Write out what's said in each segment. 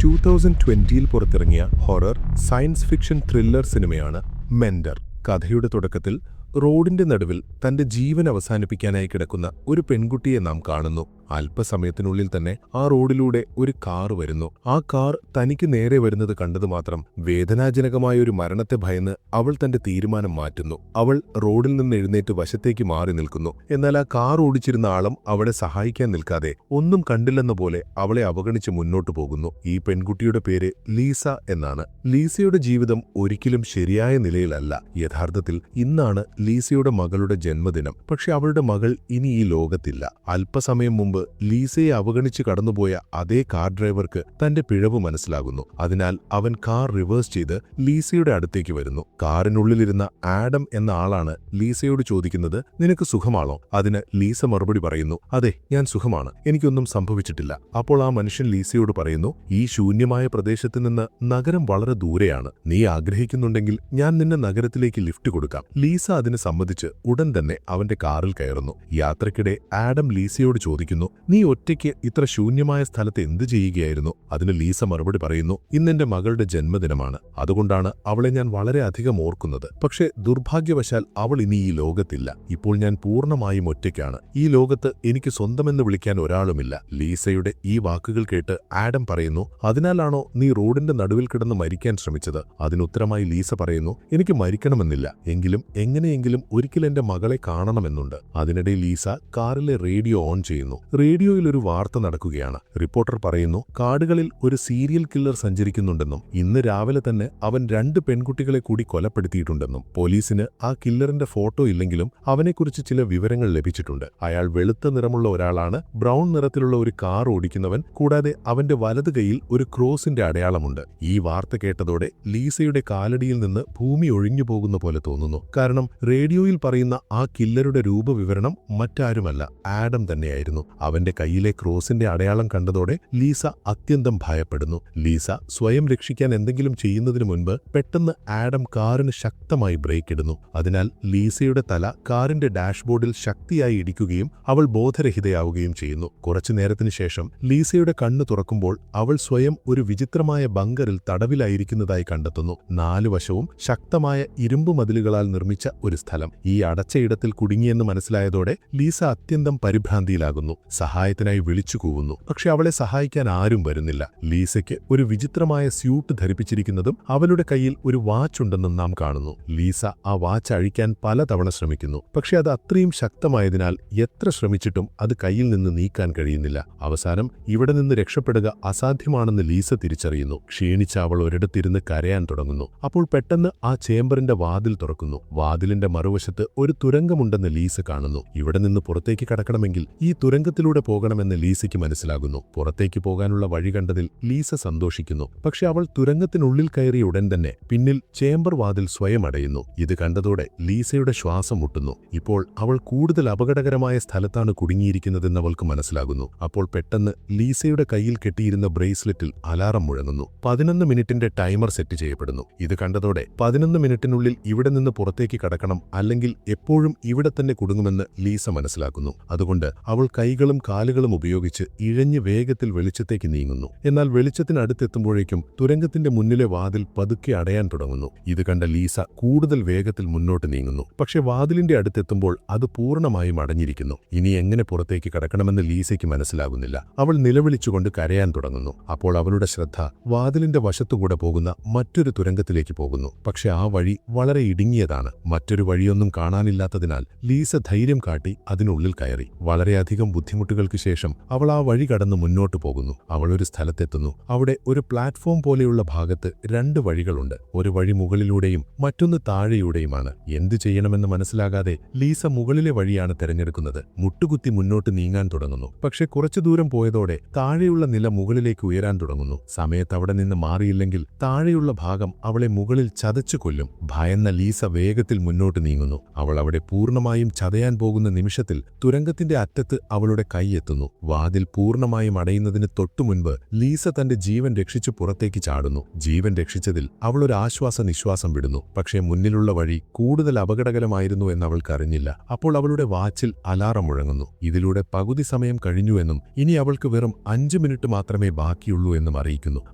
2020-ൽ പുറത്തിറങ്ങിയ horror science fiction thriller സിനിമയാണ് mentor. കഥയുടെ തുടക്കത്തിൽ റോഡിന്റെ നടുവിൽ തന്റെ ജീവൻ അവസാനിപ്പിക്കാനായി കിടക്കുന്ന ഒരു പെൺകുട്ടിയെ നാം കാണുന്നു. അല്പസമയത്തിനുള്ളിൽ തന്നെ ആ റോഡിലൂടെ ഒരു കാർ വരുന്നു. ആ കാർ തനിക്ക് നേരെ വരുന്നത് കണ്ടത് മാത്രം വേദനാജനകമായ ഒരു മരണത്തെ ഭയന്ന് അവൾ തന്റെ തീരുമാനം മാറ്റുന്നു. അവൾ റോഡിൽ നിന്ന് എഴുന്നേറ്റ് വശത്തേക്ക് മാറി നിൽക്കുന്നു. എന്നാൽ ആ കാർ ഓടിച്ചിരുന്ന ആളും അവളെ സഹായിക്കാൻ നിൽക്കാതെ ഒന്നും കണ്ടില്ലെന്ന പോലെ അവളെ അവഗണിച്ച് മുന്നോട്ടു പോകുന്നു. ഈ പെൺകുട്ടിയുടെ പേര് ലീസ എന്നാണ്. ലീസയുടെ ജീവിതം ഒരിക്കലും ശരിയായ നിലയിലല്ല. യഥാർത്ഥത്തിൽ ഇന്നാണ് ലീസയുടെ മകളുടെ ജന്മദിനം. പക്ഷെ അവളുടെ മകൾ ഇനി ഈ ലോകത്തില്ല. അല്പസമയം മുമ്പ് ലീസയെ അവഗണിച്ച് കടന്നുപോയ അതേ കാർ ഡ്രൈവർക്ക് തന്റെ പിഴവ് മനസ്സിലാകുന്നു. അതിനാൽ അവൻ കാർ റിവേഴ്സ് ചെയ്ത് ലീസയുടെ അടുത്തേക്ക് വരുന്നു. കാറിനുള്ളിലിരുന്ന ആഡം എന്ന ആളാണ് ലീസയോട് ചോദിക്കുന്നത്, നിനക്ക് സുഖമാണോ? അതിന് ലീസ മറുപടി പറയുന്നു, അതെ, ഞാൻ സുഖമാണ്, എനിക്കൊന്നും സംഭവിച്ചിട്ടില്ല. അപ്പോൾ ആ മനുഷ്യൻ ലീസയോട് പറയുന്നു, ഈ ശൂന്യമായ പ്രദേശത്ത് നിന്ന് നഗരം വളരെ ദൂരെയാണ്. നീ ആഗ്രഹിക്കുന്നുണ്ടെങ്കിൽ ഞാൻ നിന്നെ നഗരത്തിലേക്ക് ലിഫ്റ്റ് കൊടുക്കാം. ലീസ അതിന് സമ്മതിച്ച് ഉടൻ തന്നെ അവന്റെ കാറിൽ കയറുന്നു. യാത്രക്കിടെ ആഡം ലീസയോട് ചോദിക്കുന്നു, നീ ഒറ്റയ്ക്ക് ഇത്ര ശൂന്യമായ സ്ഥലത്ത് എന്തു ചെയ്യുകയായിരുന്നു? അതിന് ലീസ മറുപടി പറയുന്നു, ഇന്നെന്റെ മകളുടെ ജന്മദിനമാണ്, അതുകൊണ്ടാണ് അവളെ ഞാൻ വളരെയധികം ഓർക്കുന്നത്. പക്ഷേ ദുർഭാഗ്യവശാൽ അവൾ ഇനി ഈ ലോകത്തില്ല. ഇപ്പോൾ ഞാൻ പൂർണ്ണമായും ഒറ്റയ്ക്കാണ്. ഈ ലോകത്ത് എനിക്ക് സ്വന്തമെന്ന് വിളിക്കാൻ ഒരാളുമില്ല. ലീസയുടെ ഈ വാക്കുകൾ കേട്ട് ആഡം പറയുന്നു, അതിനാലാണോ നീ റോഡിന്റെ നടുവിൽ കിടന്ന് മരിക്കാൻ ശ്രമിച്ചത്? അതിനുത്തരമായി ലീസ പറയുന്നു, എനിക്ക് മരിക്കണമെന്നില്ല, എങ്കിലും എങ്ങനെയെങ്കിലും ഒരിക്കൽ എന്റെ മകളെ കാണണമെന്നുണ്ട്. അതിനിടെ ലീസ കാറിലെ റേഡിയോ ഓൺ ചെയ്യുന്നു. റേഡിയോയിൽ ഒരു വാർത്ത നടക്കുകയാണ്. റിപ്പോർട്ടർ പറയുന്നു, കാടുകളിൽ ഒരു സീരിയൽ കില്ലർ സഞ്ചരിക്കുന്നുണ്ടെന്നും ഇന്ന് രാവിലെ തന്നെ അവൻ 2 പെൺകുട്ടികളെ കൂടി കൊലപ്പെടുത്തിയിട്ടുണ്ടെന്നും. പോലീസിന് ആ കില്ലറിന്റെ ഫോട്ടോ ഇല്ലെങ്കിലും അവനെക്കുറിച്ച് ചില വിവരങ്ങൾ ലഭിച്ചിട്ടുണ്ട്. അയാൾ വെളുത്ത നിറമുള്ള ഒരാളാണ്, ബ്രൗൺ നിറത്തിലുള്ള ഒരു കാർ ഓടിക്കുന്നവൻ, കൂടാതെ അവന്റെ വലത് കൈയിൽ ഒരു ക്രോസിന്റെ അടയാളമുണ്ട്. ഈ വാർത്ത കേട്ടതോടെ ലീസയുടെ കാലടിയിൽ നിന്ന് ഭൂമി ഒഴിഞ്ഞു പോകുന്ന പോലെ തോന്നുന്നു. കാരണം റേഡിയോയിൽ പറയുന്ന ആ കില്ലറുടെ രൂപവിവരണം മറ്റാരുമല്ല, ആഡം തന്നെയായിരുന്നു. അവന്റെ കയ്യിലെ ക്രോസിന്റെ അടയാളം കണ്ടതോടെ ലീസ അത്യന്തം ഭയപ്പെടുന്നു. ലീസ സ്വയം രക്ഷിക്കാൻ എന്തെങ്കിലും ചെയ്യുന്നതിനു മുൻപ് പെട്ടെന്ന് ആഡം കാറിന് ശക്തമായി ബ്രേക്ക് ഇടുന്നു. അതിനാൽ ലീസയുടെ തല കാറിന്റെ ഡാഷ്ബോർഡിൽ ശക്തിയായി ഇടിക്കുകയും അവൾ ബോധരഹിതയാവുകയും ചെയ്യുന്നു. കുറച്ചു നേരത്തിനു ശേഷം ലീസയുടെ കണ്ണ് തുറക്കുമ്പോൾ അവൾ സ്വയം ഒരു വിചിത്രമായ ബങ്കറിൽ തടവിലായിരിക്കുന്നതായി കണ്ടെത്തുന്നു. 4 വശവും ശക്തമായ ഇരുമ്പ് മതിലുകളാൽ നിർമ്മിച്ച ഒരു സ്ഥലം. ഈ അടച്ചയിടത്തിൽ കുടുങ്ങിയെന്ന് മനസ്സിലായതോടെ ലീസ അത്യന്തം പരിഭ്രാന്തിയിലാകുന്നു. സഹായത്തിനായി വിളിച്ചു കൂവുന്നു. പക്ഷെ അവളെ സഹായിക്കാൻ ആരും വരുന്നില്ല. ലീസയ്ക്ക് ഒരു വിചിത്രമായ സ്യൂട്ട് ധരിപ്പിച്ചിരിക്കുന്നതും അവളുടെ കയ്യിൽ ഒരു വാച്ച് ഉണ്ടെന്നും നാം കാണുന്നു. ലീസ ആ വാച്ച് അഴിക്കാൻ പലതവണ ശ്രമിക്കുന്നു. പക്ഷെ അത് അത്രയും ശക്തമായതിനാൽ എത്ര ശ്രമിച്ചിട്ടും അത് കയ്യിൽ നിന്ന് നീക്കാൻ കഴിയുന്നില്ല. അവസാനം ഇവിടെ നിന്ന് രക്ഷപ്പെടുക അസാധ്യമാണെന്ന് ലീസ തിരിച്ചറിയുന്നു. ക്ഷീണിച്ച അവൾ ഒരിടത്തിരുന്ന് കരയാൻ തുടങ്ങുന്നു. അപ്പോൾ പെട്ടെന്ന് ആ ചേംബറിന്റെ വാതിൽ തുറക്കുന്നു. വാതിലിന്റെ മറുവശത്ത് ഒരു തുരങ്കമുണ്ടെന്ന് ലീസ കാണുന്നു. ഇവിടെ നിന്ന് പുറത്തേക്ക് കടക്കണമെങ്കിൽ ഈ തുരങ്കത്തിലൂടെ പോകണമെന്ന് ലീസയ്ക്ക് മനസ്സിലാകുന്നു. പുറത്തേക്ക് പോകാനുള്ള വഴി കണ്ടതിൽ ലീസ സന്തോഷിക്കുന്നു. പക്ഷെ അവൾ തുരങ്കത്തിനുള്ളിൽ കയറിയ ഉടൻ തന്നെ പിന്നിൽ ചേംബർ വാതിൽ സ്വയം അടയുന്നു. ഇത് കണ്ടതോടെ ലീസയുടെ ശ്വാസം മുട്ടുന്നു. ഇപ്പോൾ അവൾ കൂടുതൽ അപകടകരമായ സ്ഥലത്താണ് കുടുങ്ങിയിരിക്കുന്നതെന്ന് അവൾക്ക് മനസ്സിലാകുന്നു. അപ്പോൾ പെട്ടെന്ന് ലീസയുടെ കയ്യിൽ കെട്ടിയിരുന്ന ബ്രേസ്ലെറ്റിൽ അലാറം മുഴങ്ങുന്നു. 11 മിനിറ്റിന്റെ ടൈമർ സെറ്റ് ചെയ്യപ്പെടുന്നു. ഇത് കണ്ടതോടെ 11 മിനിറ്റിനുള്ളിൽ ഇവിടെ നിന്ന് പുറത്തേക്ക് കടക്കണം, അല്ലെങ്കിൽ എപ്പോഴും ഇവിടെ തന്നെ കുടുങ്ങുമെന്ന് ലീസ മനസ്സിലാക്കുന്നു. അതുകൊണ്ട് അവൾ കൈകളും കാലുകളും ഉപയോഗിച്ച് ഇഴഞ്ഞ് വേഗത്തിൽ വെളിച്ചത്തേക്ക് നീങ്ങുന്നു. എന്നാൽ വെളിച്ചത്തിനടുത്തെത്തുമ്പോഴേക്കും തുരങ്കത്തിന്റെ മുന്നിലെ വാതിൽ പതുക്കെ അടയാൻ തുടങ്ങുന്നു. ഇത് കണ്ട ലീസ കൂടുതൽ വേഗത്തിൽ മുന്നോട്ട് നീങ്ങുന്നു. പക്ഷെ വാതിലിന്റെ അടുത്തെത്തുമ്പോൾ അത് പൂർണ്ണമായും അടഞ്ഞിരിക്കുന്നു. ഇനി എങ്ങനെ പുറത്തേക്ക് കടക്കണമെന്ന് ലീസയ്ക്ക് മനസ്സിലാകുന്നില്ല. അവൾ നിലവിളിച്ചുകൊണ്ട് കരയാൻ തുടങ്ങുന്നു. അപ്പോൾ അവളുടെ ശ്രദ്ധ വാതിലിന്റെ വശത്തുകൂടെ പോകുന്ന മറ്റൊരു തുരങ്കത്തിലേക്ക് പോകുന്നു. പക്ഷെ ആ വഴി വളരെ ഇടുങ്ങിയതാണ്. മറ്റൊരു വഴിയൊന്നും കാണാനില്ലാത്തതിനാൽ ലീസ ധൈര്യം കാട്ടി അതിനുള്ളിൽ കയറി. വളരെയധികം ബുദ്ധിമുട്ടുകൾക്ക് ശേഷം അവൾ ആ വഴി കടന്ന് മുന്നോട്ടു പോകുന്നു. അവൾ ഒരു സ്ഥലത്തെത്തുന്നു. അവിടെ ഒരു പ്ലാറ്റ്ഫോം പോലെയുള്ള ഭാഗത്ത് 2 വഴികളുണ്ട്. ഒരു വഴി മുകളിലൂടെയും മറ്റൊന്ന് താഴെയൂടെയുമാണ്. എന്തു ചെയ്യണമെന്ന് മനസ്സിലാകാതെ ലീസ മുകളിലെ വഴിയാണ് തെരഞ്ഞെടുക്കുന്നത്. മുട്ടുകുത്തി മുന്നോട്ട് നീങ്ങാൻ തുടങ്ങുന്നു. പക്ഷെ കുറച്ചു ദൂരം പോയതോടെ താഴെയുള്ള നില മുകളിലേക്ക് ഉയരാൻ തുടങ്ങുന്നു. സമയത്ത് അവിടെ നിന്ന് മാറിയില്ലെങ്കിൽ താഴെയുള്ള ഭാഗം അവളെ മുകളിൽ ചതച്ചു കൊല്ലും. ഭയന്ന ലീസ വേഗത്തിൽ മുന്നോട്ട് നീങ്ങുന്നു. അവൾ അവിടെ പൂർണ്ണമായും ചതയാൻ പോകുന്ന നിമിഷത്തിൽ തുരങ്കത്തിന്റെ അറ്റത്ത് അവളുടെ കൈ എത്തുന്നു. വാതിൽ പൂർണ്ണമായും അടയുന്നതിന് തൊട്ടുമുൻപ് ലീസ തന്റെ ജീവൻ രക്ഷിച്ചു പുറത്തേക്ക് ചാടുന്നു. ജീവൻ രക്ഷിച്ചതിൽ അവൾ ഒരു ആശ്വാസ നിശ്വാസം വിടുന്നു. പക്ഷേ മുന്നിലുള്ള വഴി കൂടുതൽ അപകടകരമായിരുന്നു എന്ന് അവൾക്കറിഞ്ഞില്ല. അപ്പോൾ അവളുടെ വാച്ചിൽ അലാറം മുഴങ്ങുന്നു. ഇതിലൂടെ പകുതി സമയം കഴിഞ്ഞുവെന്നും ഇനി അവൾക്ക് വെറും 5 മിനിറ്റ് മാത്രമേ ബാക്കിയുള്ളൂ എന്നും അറിയിക്കുന്നു.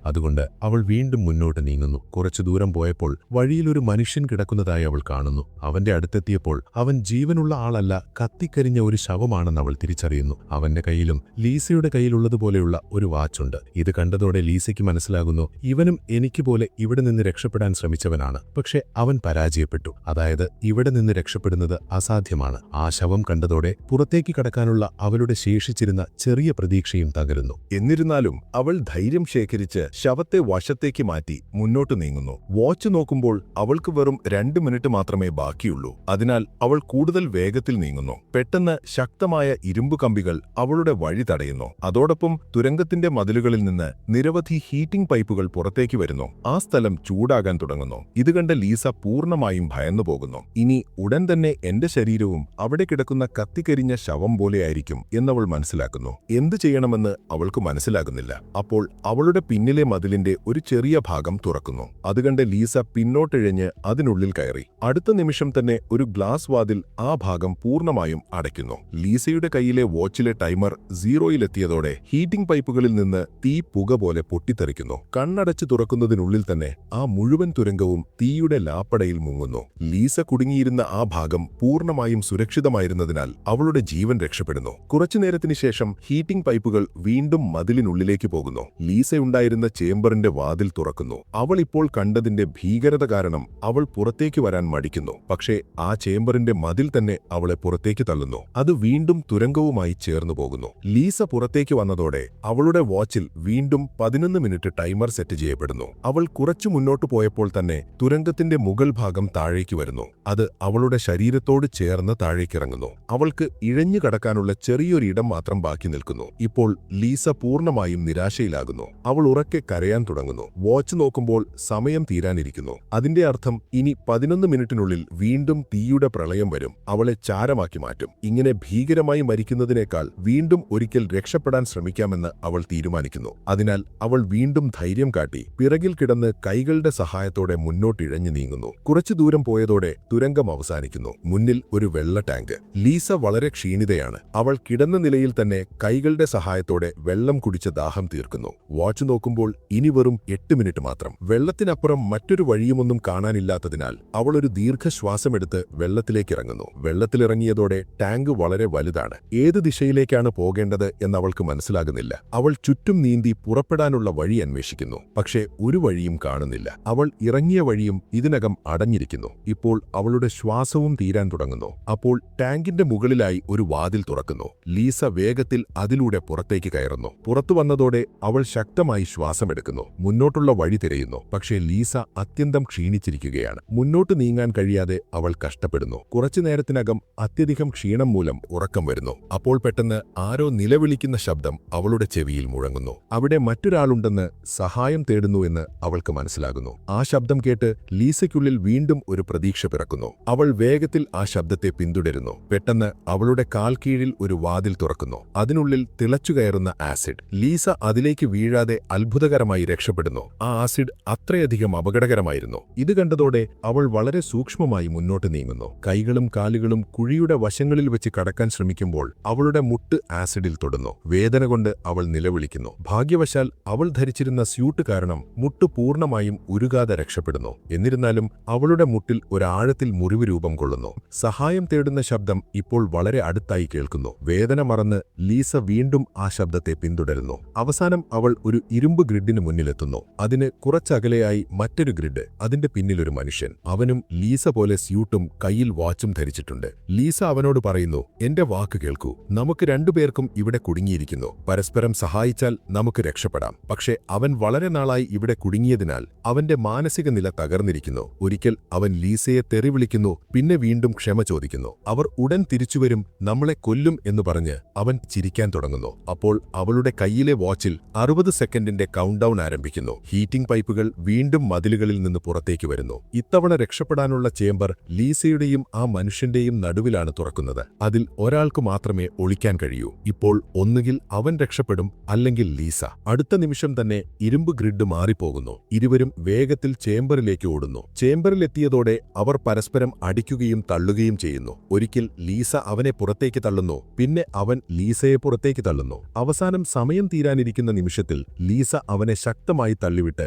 അതുകൊണ്ട് അവൾ വീണ്ടും മുന്നോട്ട് നീങ്ങുന്നു. കുറച്ചു ദൂരം പോയപ്പോൾ വഴിയിൽ ഒരു മനുഷ്യൻ കിടക്കുന്നതായി അവൾ കാണുന്നു. അവന്റെ അടുത്തെത്തിയപ്പോൾ അവൻ ജീവനുള്ള ആളല്ല, കത്തിക്കരിഞ്ഞ ഒരു ശവമാണെന്ന് അവൾ തിരിച്ചറിയുന്നു. അവന്റെ കയ്യിലും ലീസയുടെ കയ്യിലുള്ളതുപോലെയുള്ള ഒരു വാച്ചുണ്ട്. ഇത് കണ്ടതോടെ ലീസയ്ക്ക് മനസ്സിലാകുന്നു, ഇവനും എനിക്ക് പോലെ ഇവിടെ നിന്ന് രക്ഷപ്പെടാൻ ശ്രമിച്ചവനാണ്. പക്ഷെ അവൻ പരാജയപ്പെട്ടു. അതായത് ഇവിടെ നിന്ന് രക്ഷപ്പെടുന്നത് അസാധ്യമാണ്. ആ ശവം കണ്ടതോടെ പുറത്തേക്ക് കടക്കാനുള്ള അവളുടെ ശേഷിച്ചിരുന്ന ചെറിയ പ്രതീക്ഷയും തകരുന്നു. എന്നിരുന്നാലും അവൾ ധൈര്യം ശേഖരിച്ച് ശവത്തെ വശത്തേക്ക് മാറ്റി മുന്നോട്ട് നീങ്ങുന്നു. വാച്ച് നോക്കുമ്പോൾ അവൾക്ക് വെറും 2 മിനിറ്റ് മാത്രമേ ബാക്കിയുള്ളൂ. അതിനാൽ അവൾ കൂടുതൽ വേഗത്തിൽ നീങ്ങുന്നു. പെട്ടെന്ന് ശക്തമായ ഇരുമ്പ് കമ്പികൾ അവളുടെ വഴി തടയുന്നു. അതോടൊപ്പം തുരങ്കത്തിന്റെ മതിലുകളിൽ നിന്ന് നിരവധി ഹീറ്റിംഗ് പൈപ്പുകൾ പുറത്തേക്ക് വരുന്നു. ആ സ്ഥലം ചൂടാകാൻ തുടങ്ങുന്നു. ഇത് കണ്ട ലീസ പൂർണ്ണമായും ഭയന്നു പോകുന്നു. ഇനി ഉടൻ തന്നെ എന്റെ ശരീരവും അവിടെ കിടക്കുന്ന കത്തിക്കരിഞ്ഞ ശവം പോലെയായിരിക്കും എന്നവൾ മനസ്സിലാക്കുന്നു. എന്തു ചെയ്യണമെന്ന് അവൾക്ക് മനസ്സിലാകുന്നില്ല. അപ്പോൾ അവളുടെ പിന്നിലെ മതിലിന്റെ ഒരു ചെറിയ ഭാഗം തുറക്കുന്നു. അതുകണ്ട് ലീസ പിന്നോട്ടിഴഞ്ഞ് അതിനുള്ളിൽ കയറി. അടുത്ത നിമിഷം തന്നെ ഒരു ഗ്ലാസ് വാതിൽ ആ ഭാഗം പൂർണ്ണമായും അടയ്ക്കുന്നു. ലീസയുടെ കയ്യിലെ വാച്ചിലെ ടൈമർ 0-ലെത്തിയതോടെ ഹീറ്റിംഗ് പൈപ്പുകളിൽ നിന്ന് തീ പുക പോലെ പൊട്ടിത്തെറിക്കുന്നു. കണ്ണടച്ച് തുറക്കുന്നതിനുള്ളിൽ തന്നെ ആ മുഴുവൻ തുരങ്കവും തീയുടെ ലാപ്പടയിൽ മുങ്ങുന്നു. ലീസ കുടുങ്ങിയിരുന്ന ആ ഭാഗം പൂർണ്ണമായും സുരക്ഷിതമായിരുന്നതിനാൽ അവളുടെ ജീവൻ രക്ഷപ്പെടുന്നു. കുറച്ചുനേരത്തിന് ശേഷം ഹീറ്റിംഗ് പൈപ്പുകൾ വീണ്ടും മതിലിനുള്ളിലേക്ക് പോകുന്നു. ലീസയുണ്ടായിരുന്ന ചേംബറിന്റെ വാതിൽ തുറക്കുന്നു. അവൾ ഇപ്പോൾ കണ്ടതിന്റെ ഭീകരത കാരണം അവൾ പുറത്തേക്ക് വരാൻ മടിക്കുന്നു. പക്ഷേ ആ ചേംബറിന്റെ മതിൽ തന്നെ അവളെ പുറത്തേക്ക് തള്ളുന്നു. അത് വീണ്ടും തുരങ്കവുമായി ചേർന്നു പോകുന്നു. ലീസ പുറത്തേക്ക് വന്നതോടെ അവളുടെ വാച്ചിൽ വീണ്ടും 11 മിനിറ്റ് ടൈമർ സെറ്റ് ചെയ്യപ്പെടുന്നു. അവൾ കുറച്ചു മുന്നോട്ട് പോയപ്പോൾ തന്നെ തുരങ്കത്തിന്റെ മുകൾ ഭാഗം താഴേക്ക് വരുന്നു. അത് അവളുടെ ശരീരത്തോട് ചേർന്ന് താഴേക്കിറങ്ങുന്നു. അവൾക്ക് ഇഴഞ്ഞു കടക്കാനുള്ള ചെറിയൊരിടം മാത്രം ബാക്കി നിൽക്കുന്നു. ഇപ്പോൾ ലീസ പൂർണ്ണമായും നിരാശയിലാകുന്നു. അവൾ ഉറക്കെ കരയാൻ തുടങ്ങുന്നു. വാച്ച് നോക്കുമ്പോൾ സമയം തീരാനിരിക്കുന്നു. അതിന്റെ അർത്ഥം ഇനി 11 മിനിറ്റിനുള്ളിൽ വീണ്ടും തീയുടെ പ്രളയം വരും. അവളെ ചാരമാക്കി മാറ്റും. ഇങ്ങനെ ഭീകരമായി മരിക്കുന്നതിനേക്കാൾ വീണ്ടും ഒരിക്കൽ രക്ഷപ്പെടാൻ ശ്രമിക്കാമെന്ന് അവൾ തീരുമാനിക്കുന്നു. അതിനാൽ അവൾ വീണ്ടും ധൈര്യം കാട്ടി പിറകിൽ കിടന്ന് കൈകളുടെ സഹായത്തോടെ മുന്നോട്ടിഴഞ്ഞു നീങ്ങുന്നു. കുറച്ചു ദൂരം പോയതോടെ തുരങ്കം അവസാനിക്കുന്നു. മുന്നിൽ ഒരു വെള്ള ടാങ്ക്. ലീസ വളരെ ക്ഷീണിതയാണ്. അവൾ കിടന്ന നിലയിൽ തന്നെ കൈകളുടെ സഹായത്തോടെ വെള്ളം കുടിച്ച് ദാഹം തീർക്കുന്നു. വാച്ച് നോക്കുമ്പോൾ ഇനി വെറും 8 മിനിറ്റ് മാത്രം. വെള്ളത്തിനപ്പുറം മറ്റൊരു വഴിയുമൊന്നും കാണാനില്ലാത്തതിനാൽ അവൾ ഒരു ദീർഘശ്വാസമെടുത്ത് വെള്ളത്തിലേക്ക് ഇറങ്ങുന്നു. വെള്ളത്തിലിറങ്ങിയതോടെ ടാങ്ക് വളരെ വലുതാണ്. ഏത് ദിശയിലേക്കാണ് പോകേണ്ടത് എന്നവൾക്ക് മനസ്സിലാകുന്നില്ല. അവൾ ചുറ്റും നീന്തി പുറപ്പെടാനുള്ള വഴി അന്വേഷിക്കുന്നു. പക്ഷേ ഒരു വഴിയും കാണുന്നില്ല. അവൾ ഇറങ്ങിയ വഴിയും ഇതിനകം അടഞ്ഞിരിക്കുന്നു. ഇപ്പോൾ അവളുടെ ശ്വാസവും തീരാൻ തുടങ്ങുന്നു. അപ്പോൾ ടാങ്കിന്റെ മുകളിലായി ഒരു വാതിൽ തുറക്കുന്നു. ലീസ വേഗത്തിൽ അതിലൂടെ പുറത്തേക്ക് കയറുന്നു. പുറത്തു വന്നതോടെ അവൾ ശക്തമായി ശ്വാസമെടുക്കുന്നു. മുന്നോട്ടുള്ള വഴി തിരയുന്നു. പക്ഷേ ലീസ അത്യന്തം ക്ഷീണിച്ചിരിക്കുകയാണ്. മുന്നോട്ട് നീങ്ങാൻ കഴിയാതെ അവൾ കഷ്ടപ്പെടുന്നു. കുറച്ചു നേരത്തിനകം അത്യധികം ക്ഷീണം മൂലം ഉറക്കം വരുന്നു. അപ്പോൾ പെട്ടെന്ന് ആരോ നിലവിളിക്കുന്ന ശബ്ദം അവളുടെ ചെവിയിൽ മുഴങ്ങുന്നു. അവിടെ മറ്റൊരാളുണ്ടെന്ന് സഹായം തേടുന്നു എന്ന് അവൾക്ക് മനസ്സിലാകുന്നു. ആ ശബ്ദം കേട്ട് ലീസയ്ക്കുള്ളിൽ വീണ്ടും ഒരു പ്രതീക്ഷ പിറക്കുന്നു. അവൾ വേഗത്തിൽ ആ ശബ്ദത്തെ പിന്തുടരുന്നു. പെട്ടെന്ന് അവളുടെ കാൽ കീഴിൽ ഒരു വാതിൽ തുറക്കുന്നു. അതിനുള്ളിൽ തിളച്ചുകയറുന്ന ആസിഡ്. ലീസ അതിലേക്ക് വീഴാതെ അത്ഭുതകരമായി രക്ഷപ്പെടുന്നു. ആ ആസിഡ് അത്രയധികം അപകടകരമായിരുന്നു. ഇത് കണ്ടതോടെ അവൾ വളരെ സൂക്ഷ്മമായി മുന്നോട്ട് നീങ്ങുന്നു. കൈകളും കാലുകളും കുഴിയുടെ വശങ്ങളിൽ വെച്ച് കടക്കാൻ ശ്രമിക്കുമ്പോൾ അവളുടെ മുട്ട് ആസിഡിൽ തൊടുന്നു. വേദന കൊണ്ട് അവൾ നിലവിളിക്കുന്നു. ഭാഗ്യവശാൽ അവൾ ധരിച്ചിരുന്ന സ്യൂട്ട് കാരണം മുട്ട് പൂർണ്ണമായും ഉരുകാതെ രക്ഷപ്പെടുന്നു. എന്നിരുന്നാലും അവളുടെ മുട്ടിൽ ഒരാഴത്തിൽ മുറിവ് രൂപം കൊള്ളുന്നു. സഹായം തേടുന്ന ശബ്ദം ഇപ്പോൾ വളരെ അടുത്തായി കേൾക്കുന്നു. വേദന മറന്ന് ലീസ വീണ്ടും ആ ശബ്ദത്തെ പിന്തുടരുന്നു. അവസാനം അവൾ ഒരു ഇരുമ്പ് ഗ്രിഡിന് മുന്നിലെത്തുന്നു. അതിന് കുറച്ചകലെയായി മറ്റൊരു ഗ്രിഡ്. അതിന്റെ പിന്നിലൊരു മനുഷ്യൻ. അവനും ലീസ പോലെ സ്യൂട്ടും കയ്യിൽ വാച്ചും ധരിച്ചിട്ടുണ്ട്. ലീസ അവനോട് പറയുന്നു, എന്റെ വാക്ക് കേൾക്കൂ. നമുക്ക് രണ്ടുപേർക്കും ഇവിടെ കുടുങ്ങിയിരിക്കുന്നു. പരസ്പരം സഹായിച്ചാൽ നമുക്ക് രക്ഷപ്പെടാം. പക്ഷേ അവൻ വളരെ നാളായി ഇവിടെ കുടുങ്ങിയതിനാൽ അവന്റെ മാനസിക നില തകർന്നിരിക്കുന്നു. ഒരിക്കൽ അവൻ ലീസയെ തെറിവിളിക്കുന്നു. പിന്നെ വീണ്ടും ക്ഷമ ചോദിക്കുന്നു. അവർ ഉടൻ തിരിച്ചുവരും, നമ്മളെ കൊല്ലും എന്ന് പറഞ്ഞ് അവൻ ചിരിക്കാൻ തുടങ്ങുന്നു. അപ്പോൾ അവളുടെ കയ്യിലെ വാച്ചിൽ 60 സെക്കൻഡിന്റെ കൗണ്ട് ഡൗൺ ആരംഭിക്കുന്നു. ഹീറ്റിംഗ് പൈപ്പുകൾ വീണ്ടും മതിലുകളിൽ നിന്ന് പുറത്തേക്ക് വരുന്നു. ഇത്തവണ രക്ഷപ്പെടാനുള്ള ചേംബർ ലീസയുടെയും ആ മനുഷ്യന്റെയും നടുവിലാണ് തുറക്കുന്നത്. അതിൽ ഒരാൾക്ക് മാത്രമേ ഒളിക്കാൻ കഴിയൂ. ഇപ്പോൾ ഒന്നുകിൽ അവൻ രക്ഷപ്പെടും, അല്ലെങ്കിൽ ലീസ. ലീസ. അടുത്ത നിമിഷം തന്നെ ഇരുമ്പ് ഗ്രിഡ് മാറിപ്പോകുന്നു. ഇരുവരും വേഗത്തിൽ ചേംബറിലേക്ക് ഓടുന്നു. ചേംബറിലെത്തിയതോടെ അവർ പരസ്പരം അടിക്കുകയും തള്ളുകയും ചെയ്യുന്നു. ഒരിക്കൽ ലീസ അവനെ പുറത്തേക്ക് തള്ളുന്നു, പിന്നെ അവൻ ലീസയെ പുറത്തേക്ക് തള്ളുന്നു. അവസാനം സമയം തീരാനിരിക്കുന്ന നിമിഷത്തിൽ ലീസ അവനെ ശക്തമായി തള്ളിവിട്ട്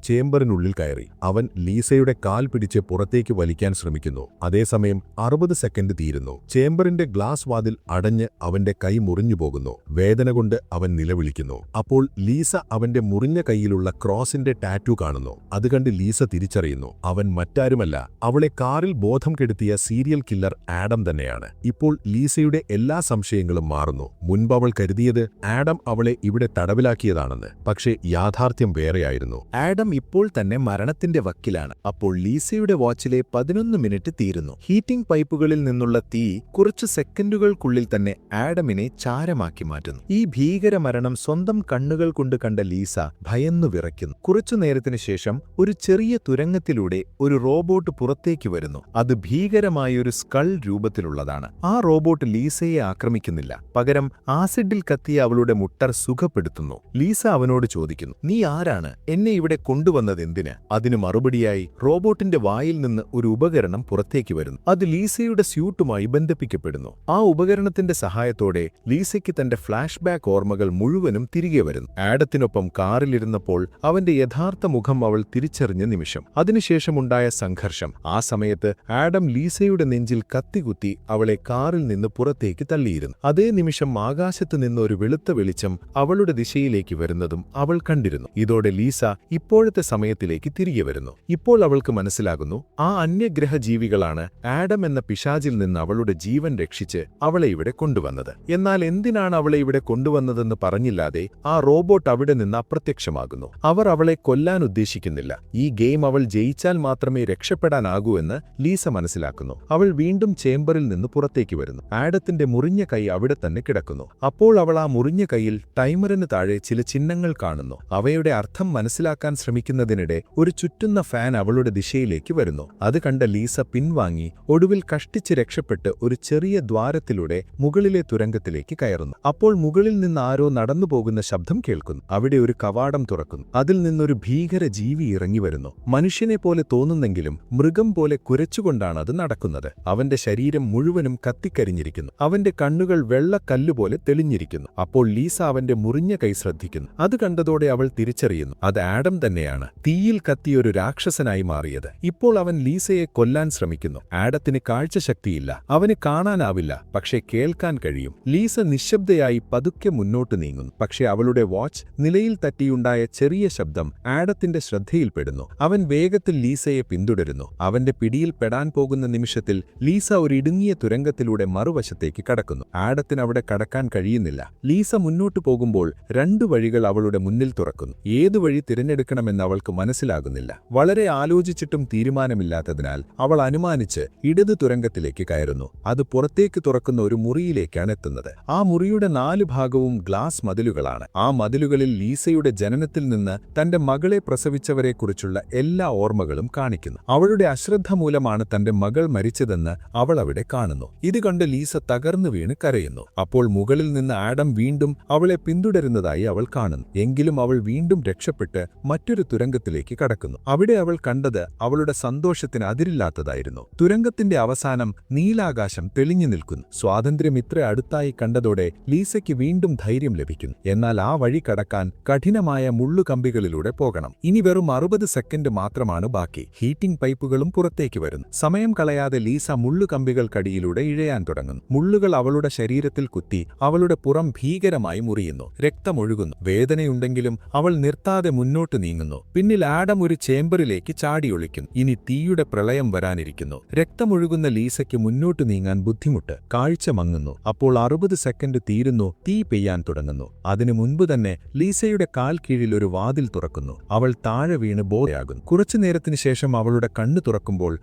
ചേംബറിനുള്ളിൽ കയറി. അവൻ ലീസയുടെ കാൽ പിടിച്ച് പുറത്തേക്ക് വലിക്കാൻ ശ്രമിക്കുന്നു. അതേസമയം 60 സെക്കൻഡ് തീരുന്നു. ചേംബറിന്റെ ഗ്ലാസ് വാതിൽ അടഞ്ഞ് അവന്റെ കൈ മുറിഞ്ഞു പോകുന്നു. വേദന കൊണ്ട് അവൻ നിലവിളിക്കുന്നു. അപ്പോൾ ലീസ അവന്റെ മുറിഞ്ഞ കൈയിലുള്ള ക്രോസിന്റെ ടാറ്റു കാണുന്നു. അത് കണ്ട് ലീസ തിരിച്ചറിയുന്നു, അവൻ മറ്റാരുമല്ല, അവളെ കാറിൽ ബോധം കെടുത്തിയ സീരിയൽ കില്ലർ ആഡം തന്നെയാണ്. ഇപ്പോൾ ലീസയുടെ എല്ലാ സംശയങ്ങളും മാറുന്നു. മുൻപ് അവൾ കരുതിയത് ആഡം അവളെ ഇവിടെ തടവിലാക്കിയതാണെന്ന്. പക്ഷേ യാഥാർത്ഥ്യം വേറെയായിരുന്നു. ആഡം ഇപ്പോൾ തന്നെ മരണത്തിന്റെ വക്കിലാണ്. അപ്പോൾ ലീസയുടെ വാച്ചിലെ 11 മിനിറ്റ് തീരുന്നു. ഹീറ്റിംഗ് പൈപ്പുകളിൽ നിന്നുള്ള തീ കുറച്ചു സെക്കൻഡുകൾക്കുള്ളിൽ തന്നെ ആഡമിനെ ചാരമാക്കി മാറ്റുന്നു. ഈ ഭീകരമരണം സ്വന്തം കണ്ണുകൾ കൊണ്ട് കണ്ട ലീസ ഭയന്നു വിറയ്ക്കുന്നു. കുറച്ചു നേരത്തിനു ശേഷം ഒരു ചെറിയ തുരങ്കത്തിലൂടെ ഒരു റോബോട്ട് പുറത്തേക്ക് വരുന്നു. അത് ഭീകരമായൊരു സ്കൾ രൂപത്തിലുള്ളതാണ്. ആ റോബോട്ട് ലീസയെ ആക്രമിക്കുന്നില്ല, പകരം ആസിഡിൽ കത്തിയ അവളുടെ മുട്ടർ സുഖപ്പെടുത്തുന്നു. ലീസ അവനോട് ചോദിക്കുന്നു, നീ ആരാണ്? എന്നെ ഇവിടെ കൊണ്ടുവന്നതെന്തിന്? അതിനു മറുപടിയായി റോബോട്ടിന്റെ വായിൽ നിന്ന് ഒരു ഉപകരണം പുറത്തേക്ക് വരുന്നു. അത് ലീസയുടെ സ്യൂട്ടുമായി ബന്ധിപ്പിക്കപ്പെടുന്നു. ആ ഉപകരണത്തിന്റെ സഹായത്തോടെ ലീസയ്ക്ക് തന്റെ ഫ്ലാഷ് ബാക്ക് ഓർമ്മകൾ മുഴുവനും തിരികെ വരുന്നു. ആഡത്തിനൊപ്പം കാറിലിരുന്നപ്പോൾ അവന്റെ യഥാർത്ഥ മുഖം അവൾ തിരിച്ചറിഞ്ഞ നിമിഷം. അതിനുശേഷമുണ്ടായ സംഘർഷം. ആ സമയത്ത് ആഡം ലീസയുടെ നെഞ്ചിൽ കത്തികുത്തി അവളെ കാറിൽ നിന്ന് പുറത്തേക്ക് തള്ളിയിരുന്നു. അതേ നിമിഷം ആകാശത്ത് നിന്ന് ഒരു വെളുത്ത വെളിച്ചം അവളുടെ ദിശയിലേക്ക് വരുന്നതും അവൾ കണ്ടിരുന്നു. ഇതോടെ ലീസ ഇപ്പോഴത്തെ സമയത്തിലേക്ക് തിരികെ വരുന്നു. ഇപ്പോൾ അവൾക്ക് മനസ്സിലാകുന്നു, ആ അന്യഗ്രഹ ജീവികളാണ് ആഡം എന്ന പിശാചിൽ നിന്ന് അവളുടെ ജീവൻ രക്ഷിച്ച് അവളെ ഇവിടെ കൊണ്ടുവന്നത്. എന്നാൽ എന്തിനാണ് അവളെ ഇവിടെ കൊണ്ടുവന്നതെന്ന് പറഞ്ഞില്ലാതെ ആ റോബോട്ട് അവിടെ നിന്ന് അപ്രത്യക്ഷമാകുന്നു. അവർ അവളെ കൊല്ലാൻ ഉദ്ദേശിക്കുന്നില്ല. ഈ ഗെയിം അവൾ ജയിച്ചാൽ മാത്രമേ രക്ഷപ്പെടാനാകൂ എന്ന് ലീസ മനസ്സിലാക്കുന്നു. അവൾ വീണ്ടും ചേംബറിൽ നിന്ന് പുറത്തേക്ക് വരുന്നു. ആഡത്തിന്റെ മുറിഞ്ഞ കൈ അവിടെ തന്നെ കിടക്കുന്നു. അപ്പോൾ അവൾ ആ മുറിഞ്ഞ കൈയിൽ ടൈമറിന് താഴെ ചില ചിഹ്നങ്ങൾ കാണുന്നു. അവയുടെ അർത്ഥം മനസ്സിലാക്കാൻ ശ്രമിക്കുന്നതിനിടെ ഒരു ചുറ്റുന്ന ഫാൻ അവളുടെ ദിശയിലേക്ക് വരുന്നു. അത് കണ്ട ലീസ പിൻവാങ്ങി ഒടുവിൽ കഷ്ടിച്ച് രക്ഷപ്പെട്ട് ഒരു ചെറിയ ദ്വാരത്തിലൂടെ മുകളിലെ തുരങ്കത്തിലേക്ക് കയറുന്നു. അപ്പോൾ മുകളിൽ നിന്ന് ആരോ നടന്നുപോകുന്ന ശബ്ദം കേൾക്കുന്നു. അവിടെ ഒരു കവാടം തുറക്കുന്നു. അതിൽ നിന്നൊരു ഭീകര ജീവി ഇറങ്ങി വരുന്നു. മനുഷ്യനെ പോലെ തോന്നുന്നെങ്കിലും മൃഗം പോലെ കുരച്ചുകൊണ്ടാണ് അത് നടക്കുന്നത്. അവന്റെ ശരീരം മുഴുവനും കത്തിക്കരിഞ്ഞിരിക്കുന്നു. അവന്റെ കണ്ണുകൾ വെള്ളക്കല്ലുപോലെ തെളിഞ്ഞിരിക്കുന്നു. അപ്പോൾ ലീസ അവന്റെ മുറിഞ്ഞ കൈ ശ്രദ്ധിക്കുന്നു. അത് കണ്ടതോടെ അവൾ തിരിച്ചറിയുന്നു, അത് ആഡം തന്നെയാണ്, തീയിൽ കത്തിയൊരു രാക്ഷസനായി മാറിയത്. ഇപ്പോൾ അവൻ ലീസയെ കൊല്ലാൻ ശ്രമിക്കുന്നു. ആഡത്തിന് കാഴ്ചശക്തിയില്ല, അവന് കാണാനാവില്ല, പക്ഷേ കേൾക്കാൻ കഴിയും. ലീസ നിശബ്ദയായി പതുക്കെ മുന്നോട്ട് നീങ്ങുന്നു. പക്ഷേ അവളുടെ വാച്ച് നിലയിൽ തട്ടിയുണ്ടായ ചെറിയ ശബ്ദം ആഡത്തിന്റെ ശ്രദ്ധയിൽപ്പെടുന്നു. അവൻ വേഗത്തിൽ ലീസയെ പിന്തുടരുന്നു. അവന്റെ പിടിയിൽ പെടാൻ പോകുന്ന നിമിഷത്തിൽ ലീസ ഒരു ഇടുങ്ങിയ തുരങ്കത്തിലൂടെ മറുവശത്തേക്ക് കടക്കുന്നു. ആഡത്തിന് അവിടെ കടക്കാൻ കഴിയുന്നില്ല. ലീസ മുന്നോട്ടു പോകുമ്പോൾ 2 വഴികൾ അവളുടെ മുന്നിൽ തുറക്കുന്നു. ഏതു വഴി തിരഞ്ഞെടുക്കണമെന്ന് അവൾക്ക് മനസ്സിലാകുന്നില്ല. വളരെ ആലോചിച്ചിട്ടും തീരുമാനമില്ലാത്തതിനാൽ അവൾ അനുമാനിച്ച് ഇടത് തുരങ്കത്തിലേക്ക് കയറുന്നു. അത് പുറത്തേക്ക് തുറക്കുന്ന ഒരു മുറിയിലേക്കാണ് എത്തുന്നത്. ആ മുറിയുടെ 4 ഭാഗവും ഗ്ലാസ് മതിലുകളാണ്. ആ മതിലുകളിൽ ലീസയുടെ ജനനത്തിൽ നിന്ന് തന്റെ മകളെ പ്രസവിച്ചവരെക്കുറിച്ചുള്ള എല്ലാ ഓർമ്മകളും കാണിക്കുന്നു. അവളുടെ അശ്രദ്ധ മൂലമാണ് തന്റെ മകൾ മരിച്ചതെന്ന് അവൾ അവിടെ കാണുന്നു. ഇത് കണ്ട് ലീസ തകർന്നു വീണ് കരയുന്നു. അപ്പോൾ മുകളിൽ നിന്ന് ആഡം വീണ്ടും അവളെ പിന്തുടരുന്നതായി അവൾ കാണുന്നു. എങ്കിലും അവൾ വീണ്ടും രക്ഷപ്പെട്ട് മറ്റൊരു തുരങ്കത്തിലേക്ക് കടക്കുന്നു. അവിടെ അവൾ കണ്ടത് അവളുടെ സന്തോഷത്തിന് അതിരില്ലാത്തതായിരുന്നു. തുരങ്കത്തിന്റെ അവസാനം നീലാകാശം തെളിഞ്ഞു നിൽക്കുന്നു. സ്വാതന്ത്ര്യം ഇത്ര അടുത്തായി കണ്ടതോടെ ലീസയ്ക്ക് വീണ്ടും ധൈര്യം ലഭിക്കുന്നു. എന്നാൽ ആ വഴി കടക്കാൻ കഠിനമായ മുള്ളുകമ്പികളിലൂടെ പോകണം. ഇനി വെറും 60 സെക്കൻഡ് മാത്രമാണ് ബാക്കി. ഹീറ്റിംഗ് പൈപ്പുകളും പുറത്തേക്ക് വരുന്നു. സമയം കളയാതെ ലീസ മുള്ളുകമ്പികൾക്കടിയിലൂടെ ഇഴയാൻ തുടങ്ങുന്നു. മുള്ളുകൾ അവളുടെ ശരീരത്തിൽ കുത്തി അവളുടെ പുറം ഭീകരമായി മുറിയുന്നു. രക്തമൊഴുകുന്നു. വേദനയുണ്ടെങ്കിലും അവൾ നിർത്താതെ മുന്നോട്ട് നീങ്ങുന്നു. പിന്നിൽ ആഡം ഒരു ചേംബറിലേക്ക് ചാടിയൊളിക്കുന്നു. ഇനി തീയുടെ പ്രളയം വരാനിരിക്കുന്നു. രക്തമൊഴുകുന്ന ലീസയ്ക്ക് മുന്നോട്ട് നീങ്ങാൻ ബുദ്ധിമുട്ട്. കാഴ്ച മങ്ങുന്നു. അപ്പോൾ 60 സെക്കൻഡ് തീരുന്നു. തീ പെയ്യാൻ തുടങ്ങുന്നു. അതിനു മുൻപ് തന്നെ ലീസയുടെ കാൽ കീഴിൽ ഒരു വാതിൽ തുറക്കുന്നു. അവൾ താഴെ വീണ് ബോധയാകുന്നു. കുറച്ചു നേരത്തിനു ശേഷം അവളുടെ കണ്ണു തുറക്കുമ്പോൾ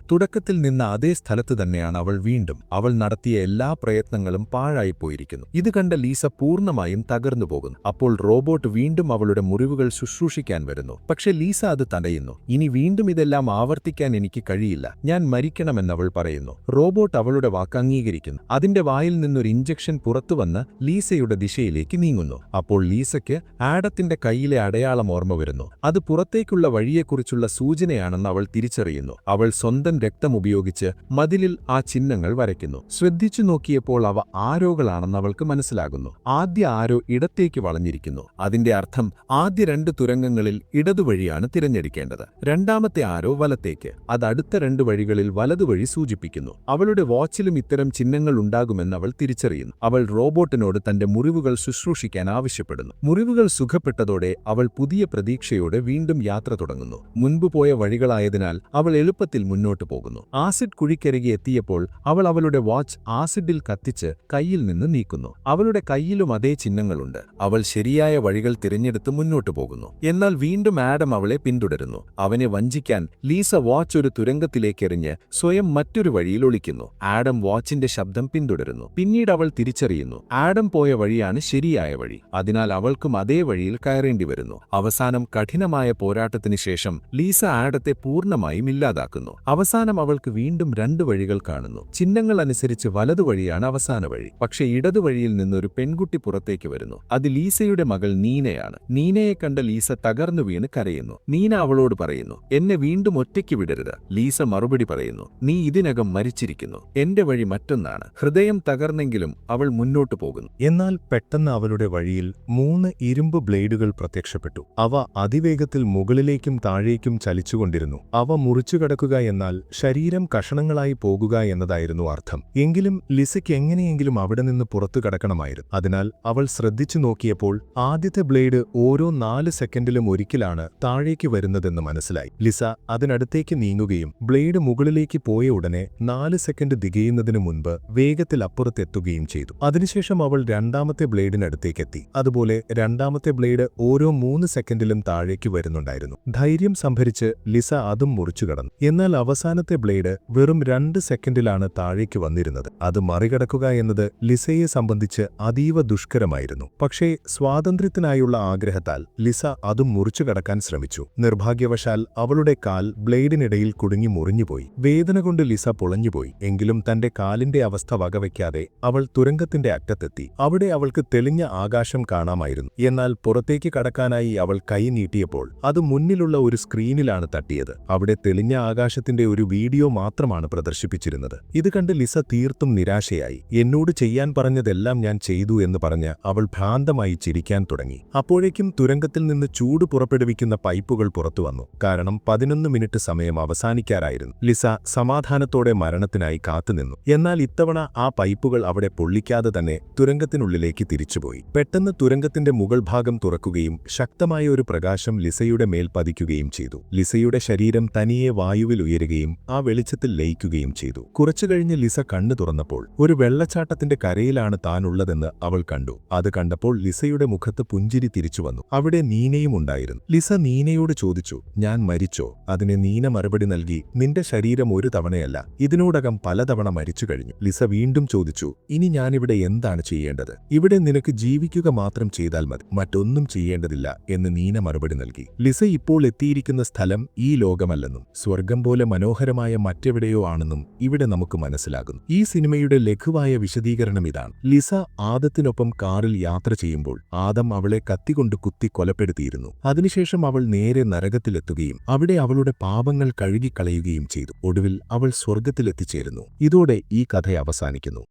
തുടക്കത്തിൽ നിന്ന അതേ സ്ഥലത്ത് തന്നെയാണ് അവൾ വീണ്ടും. അവൾ നടത്തിയ എല്ലാ പ്രയത്നങ്ങളും പാഴായിപ്പോയിരിക്കുന്നു. ഇത് കണ്ട ലീസ പൂർണ്ണമായും തകർന്നു പോകുന്നു. അപ്പോൾ റോബോട്ട് വീണ്ടും അവളുടെ മുറിവുകൾ ശുശ്രൂഷിക്കാൻ വരുന്നു. പക്ഷെ ലീസ അത് തടയുന്നു. ഇനി വീണ്ടും ഇതെല്ലാം ആവർത്തിക്കാൻ എനിക്ക് കഴിയില്ല, ഞാൻ മരിക്കണമെന്നവൾ പറയുന്നു. റോബോട്ട് അവളുടെ വാക്ക് അംഗീകരിക്കുന്നു. അതിന്റെ വായിൽ നിന്നൊരു ഇഞ്ചക്ഷൻ പുറത്തുവന്ന് ലീസയുടെ ദിശയിലേക്ക് നീങ്ങുന്നു. അപ്പോൾ ലീസയ്ക്ക് ലീസയ്ക്ക് ആഡത്തിന്റെ കൈയിലെ അടയാളം ഓർമ്മ വരുന്നു. അത് പുറത്തേക്കുള്ള വഴിയെക്കുറിച്ചുള്ള സൂചനയാണെന്ന് അവൾ തിരിച്ചറിയുന്നു. അവൾ സ്വന്തം രക്തം ഉപയോഗിച്ച് മതിലിൽ ആ ചിഹ്നങ്ങൾ വരയ്ക്കുന്നു. ശ്രദ്ധിച്ചു നോക്കിയപ്പോൾ അവ ആരോകളാണെന്ന് അവൾക്ക് മനസ്സിലാകുന്നു. ആദ്യ ആരോ ഇടത്തേക്ക് വളഞ്ഞിരിക്കുന്നു. അതിന്റെ അർത്ഥം ആദ്യ 2 തുരങ്കങ്ങളിൽ ഇടതുവഴിയാണ് തിരഞ്ഞെടുക്കേണ്ടത്. രണ്ടാമത്തെ ആരോ വലത്തേക്ക്. അത് അടുത്ത 2 വഴികളിൽ വലതുവഴി സൂചിപ്പിക്കുന്നു. അവളുടെ വാച്ചിലും ഇത്തരം ചിഹ്നങ്ങൾ ഉണ്ടാകുമെന്ന് അവൾ തിരിച്ചറിയുന്നു. അവൾ റോബോട്ടിനോട് തന്റെ മുറിവുകൾ ശുശ്രൂഷിക്കാൻ ആവശ്യപ്പെടുന്നു. മുറിവുകൾ സുഖപ്പെട്ടതോടെ അവൾ പുതിയ പ്രതീക്ഷയോടെ വീണ്ടും യാത്ര തുടങ്ങുന്നു. മുൻപ് പോയ വഴികളായതിനാൽ അവൾ എളുപ്പത്തിൽ മുന്നോട്ടു പോകുന്നു. ആസിഡ് കുഴിക്കരികെ എത്തിയപ്പോൾ അവൾ അവളുടെ വാച്ച് ആസിഡിൽ കത്തിച്ച് കയ്യിൽ നിന്ന് നീക്കുന്നു. അവളുടെ കയ്യിലും അതേ ചിഹ്നങ്ങളുണ്ട്. അവൾ ശരിയായ വഴികൾ തിരഞ്ഞെടുത്ത് മുന്നോട്ടു പോകുന്നു. എന്നാൽ വീണ്ടും ആഡം അവളെ പിന്തുടരുന്നു. അവനെ വഞ്ചിക്കാൻ ലീസ വാച്ച് ഒരു തുരങ്കത്തിലേക്കെറിഞ്ഞ് സ്വയം മറ്റൊരു വഴിയിൽ ഒളിക്കുന്നു. ആഡം വാച്ചിന്റെ ശബ്ദം പിന്തുടരുന്നു. പിന്നീട് അവൾ തിരിച്ചറിയുന്നു ആഡം പോയ വഴിയാണ് ശരിയായ വഴി. അതിനാൽ അവൾക്കും അതേ വഴിയിൽ കയറേണ്ടി വരുന്നു. അവസാനം കഠിനമായ പോരാട്ടത്തിന് ശേഷം ലീസ ആഡത്തെ പൂർണ്ണമായും ഇല്ലാതാക്കുന്നു. അവസാനം അവൾക്ക് വീണ്ടും 2 വഴികൾ കാണുന്നു. ചിഹ്നങ്ങൾ അനുസരിച്ച് വലതുവഴിയാണ് അവസാന വഴി. പക്ഷേ ഇടതുവഴിയിൽ നിന്നൊരു പെൺകുട്ടി പുറത്തേക്ക് വരുന്നു. അത് ലീസയുടെ മകൾ നീനയാണ്. നീനയെ കണ്ട ലീസ തകർന്നു വീണ് കരയുന്നു. നീന അവളോട് പറയുന്നു, എന്നെ വീണ്ടും ഒറ്റയ്ക്ക് വിടരുത്. ലീസ മറുപടി പറയുന്നു, നീ ഇതിനകം മരിച്ചിരിക്കുന്നു. എന്റെ വഴി മറ്റൊന്നാണ്. ഹൃദയം തകർന്നെങ്കിലും അവൾ മുന്നോട്ടു പോകുന്നു. എന്നാൽ പെട്ടെന്ന് അവളുടെ വഴിയിൽ 3 ഇരുമ്പ് ബ്ലേഡുകൾ പ്രത്യക്ഷപ്പെട്ടു. അവ അതിവേഗത്തിൽ മുകളിലേക്കും താഴേക്കും ചലിച്ചുകൊണ്ടിരുന്നു. അവ മുറിച്ചു കടക്കുക എന്നാൽ ശരീരം കഷണങ്ങളായി പോകുക എന്നതായിരുന്നു അർത്ഥം. എങ്കിലും ലിസയ്ക്ക് എങ്ങനെയെങ്കിലും അവിടെ നിന്ന് പുറത്തു കടക്കണമായിരുന്നു. അതിനാൽ അവൾ ശ്രദ്ധിച്ചു നോക്കിയപ്പോൾ ആദ്യത്തെ ബ്ലേഡ് ഓരോ 4 സെക്കൻഡിലും ഒരിക്കലാണ് താഴേക്ക് വരുന്നതെന്ന് മനസ്സിലായി. ലിസ അതിനടുത്തേക്ക് നീങ്ങുകയും ബ്ലേഡ് മുകളിലേക്ക് പോയ ഉടനെ 4 സെക്കൻഡ് തികയുന്നതിനു മുൻപ് വേഗത്തിൽ അപ്പുറത്തെത്തുകയും ചെയ്തു. അതിനുശേഷം അവൾ രണ്ടാമത്തെ ബ്ലേഡിനടുത്തേക്കെത്തി. അതുപോലെ രണ്ടാമത്തെ ബ്ലേഡ് ഓരോ 3 സെക്കൻഡിലും താഴേക്ക് വരുന്നുണ്ടായിരുന്നു. ധൈര്യം സംഭരിച്ച് ലിസ അതും മുറിച്ചു കടന്നു. എന്നാൽ അവസാനത്തെ ബ്ലേഡ് വെറും 2 സെക്കൻഡിലാണ് താഴേക്ക് വന്നിരുന്നത്. അത് മറികടക്കുക എന്നത് ലിസയെ സംബന്ധിച്ച് അതീവ ദുഷ്കരമായിരുന്നു. പക്ഷേ സ്വാതന്ത്ര്യത്തിനായുള്ള ആഗ്രഹത്താൽ ലിസ അതും മുറിച്ചു കടക്കാൻ ശ്രമിച്ചു. നിർഭാഗ്യവശാൽ അവളുടെ കാൽ ബ്ലേഡിനിടയിൽ കുടുങ്ങി മുറിഞ്ഞുപോയി. വേദന കൊണ്ട് ലിസ പൊളഞ്ഞുപോയി. എങ്കിലും തന്റെ കാലിന്റെ അവസ്ഥ വകവയ്ക്കാതെ അവൾ തുരങ്കത്തിന്റെ അറ്റത്തെത്തി. അവിടെ അവൾക്ക് തെളിഞ്ഞ ആകാശം കാണാമായിരുന്നു. എന്നാൽ പുറത്തേക്ക് കടക്കാനായി അവൾ കൈ നീട്ടിയപ്പോൾ അത് മുന്നിലുള്ള ഒരു സ്ക്രീനിലാണ് തട്ടിയത്. അവിടെ തെളിഞ്ഞ ആകാശത്തിന്റെ ഒരു വീഡിയോ മാത്രമാണ് പ്രദർശിപ്പിച്ചിരുന്നത്. ഇത് കണ്ട് ലിസ തീർത്തും നിരാശയായി. എന്നോട് ചെയ്യാൻ പറഞ്ഞതെല്ലാം ഞാൻ ചെയ്തു എന്ന് പറഞ്ഞ് അവൾ ഭ്രാന്തമായി ചിരിക്കാൻ തുടങ്ങി. അപ്പോഴേക്കും തുരങ്കത്തിൽ നിന്ന് ചൂട് പുറപ്പെടുവിക്കുന്ന പൈപ്പുകൾ പുറത്തുവന്നു. കാരണം 11 മിനിറ്റ് സമയം അവസാനിക്കാറായിരുന്നു. ലിസ സമാധാനത്തോടെ മരണത്തിനായി കാത്തുനിന്നു. എന്നാൽ ഇത്തവണ ആ പൈപ്പുകൾ അവിടെ പൊള്ളിക്കാതെ തന്നെ തുരങ്കത്തിനുള്ളിലേക്ക് തിരിച്ചുപോയി. പെട്ടെന്ന് തുരങ്കത്തിന്റെ മുകൾ ഭാഗം തുറക്കുകയും ശക്തമായ ഒരു പ്രകാശം ലിസയുടെ മേൽ പതിക്കുകയും ചെയ്തു. ലിസയുടെ ശരീരം തനിയെ വായുവിൽ ഉയരുകയും ആ വെളിച്ചത്തിൽ ലയിക്കുകയും ചെയ്തു. കുറച്ചുകഴിഞ്ഞ് ലിസ കണ്ണു തുറന്നപ്പോൾ ഒരു വെള്ളച്ചാട്ടത്തിന്റെ കരയിലാണ് താനുള്ളതെന്ന് അവൾ കണ്ടു. അത് കണ്ടപ്പോൾ ലിസയുടെ മുഖത്ത് പുഞ്ചിരി തിരിച്ചുവന്നു. അവിടെ നീനയും ഉണ്ടായിരുന്നു. ലിസ നീനയോട് ചോദിച്ചു, ഞാൻ മരിച്ചോ? അതിന് നീന മറുപടി നൽകി, നിന്റെ ശരീരം ഒരു തവണയല്ല, ഇതിനോടകം പലതവണ മരിച്ചു കഴിഞ്ഞു. ലിസ വീണ്ടും ചോദിച്ചു, ഇനി ഞാനിവിടെ എന്താണ് ചെയ്യേണ്ടത്? ഇവിടെ നിനക്ക് ജീവിക്കുക മാത്രം ചെയ്താൽ മതി, മറ്റൊന്നും ചെയ്യേണ്ടതില്ല എന്ന് നീന മറുപടി നൽകി. ലിസ ഇപ്പോൾ എത്തിയിരിക്കുന്ന സ്ഥലം ഈ ലോകമല്ലെന്നും സ്വർഗം പോലെ മനോഹരമായ മറ്റെവിടെയോ ആണെന്നും ഇവിടെ നമുക്ക് മനസ്സിലാകുന്നു. ഈ സിനിമയുടെ ലഘുവായ വിശദീകരണം ഇതാണ്. ലിസ ആദത്തിനൊപ്പം കാറിൽ യാത്ര ചെയ്യുമ്പോൾ ആദം അവളെ കത്തികൊണ്ട് കുത്തി കൊലപ്പെടുത്തിയിരുന്നു. അതിനുശേഷം അവൾ നേരെ നരകത്തിലെത്തുകയും അവിടെ അവളുടെ പാപങ്ങൾ കഴുകിക്കളയുകയും ചെയ്തു. ഒടുവിൽ അവൾ സ്വർഗത്തിലെത്തിച്ചേരുന്നു. ഇതോടെ ഈ കഥ അവസാനിക്കുന്നു.